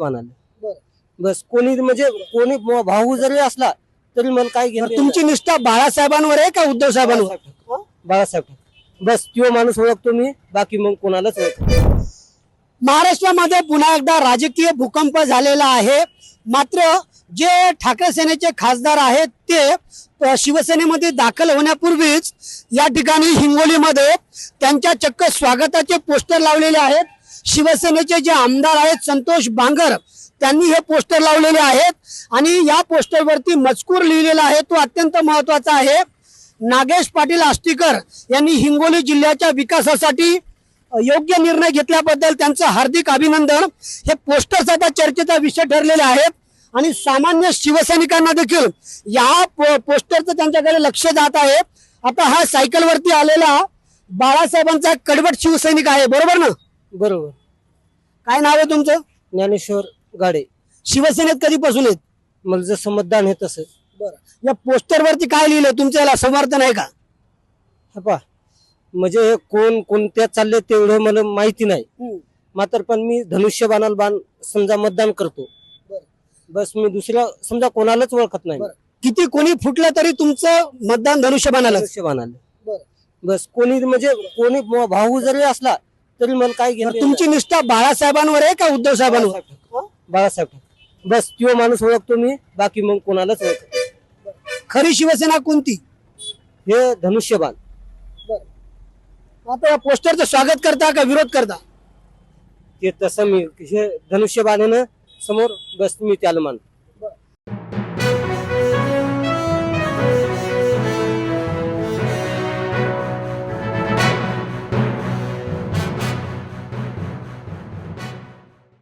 म्हणाले बरं. बस. कोणी म्हणजे कोणी भाऊ जरी असला तरी मला काय घेणं तुमची निष्ठा बाळासाहेबांवर आहे का उद्धव साहेबांवर? बाळासाहेब ठाकरे. बस तो माणूस ओळखतो मी, बाकी मग कोणालाच ओळखत नाही. महाराष्ट्रामध्ये पुन्हा एकदा राजकीय भूकंप झालेला आहे. मात्र जे ठाकरे सेनेचे खासदार आहेत ते शिवसेनेमध्ये दाखल होण्यापूर्वीच या ठिकाणी हिंगोलीमध्ये त्यांच्या चक्क स्वागताचे पोस्टर लावलेले आहेत. शिवसेनेचे जे आमदार आहेत संतोष बांगर त्यांनी हे पोस्टर लावलेले आहेत आणि या पोस्टरवरती मजकूर लिहिलेला आहे तो अत्यंत महत्वाचा आहे. नागेश पाटील आष्टीकर यांनी हिंगोली जिल्ह्याच्या विकासासाठी योग्य निर्णय घेतल्याबद्दल त्यांचं हार्दिक अभिनंदन. हे पोस्टर्स आता चर्चेचा विषय ठरलेले आहेत आणि सामान्य शिवसैनिकांना देखील या पोस्टरचं त्यांच्याकडे लक्ष जात आहे. आता हा सायकलवरती आलेला बाळासाहेबांचा कडवट शिवसैनिक आहे, बरोबर ना? बरोबर. काय नाव आहे तुमचं? ज्ञानेश्वर गाडे. शिवसेनेत कधीपासून आहेत? मला जसं मतदान आहे तसं. बरं. या पोस्टरवरती काय लिहिलं, तुमचं याला समर्थन आहे का? हा पहा, म्हणजे कोण कोणत्या चालले तेवढं मला माहिती नाही, मात्र पण मी धनुष्यबाणाला बाण समजा मतदान करतो. बस मी दुसऱ्या समजा कोणालाच ओळखत नाही. किती कोणी फुटलं तरी तुमचं मतदान धनुष्यबाणाला? धनुष्यबाणाला. बस. कोणी म्हणजे कोणी भाऊ जरी असला तरी मला काय घेणं. तुमची निष्ठा बाळासाहेबांवर आहे का उद्धव साहेबांवर? बाळासाहेब ठाकरे. बस तो माणूस ओळखतो मी, बाकी मग कोणालाच ओळखत नाही. खरी शिवसेना कोणती? हे धनुष्यबाण. आता या पोस्टरचं स्वागत करता का विरोध करता? ते तसं मी हे धनुष्यबाण आहे ना समोर, बस मी त्याला मानतो.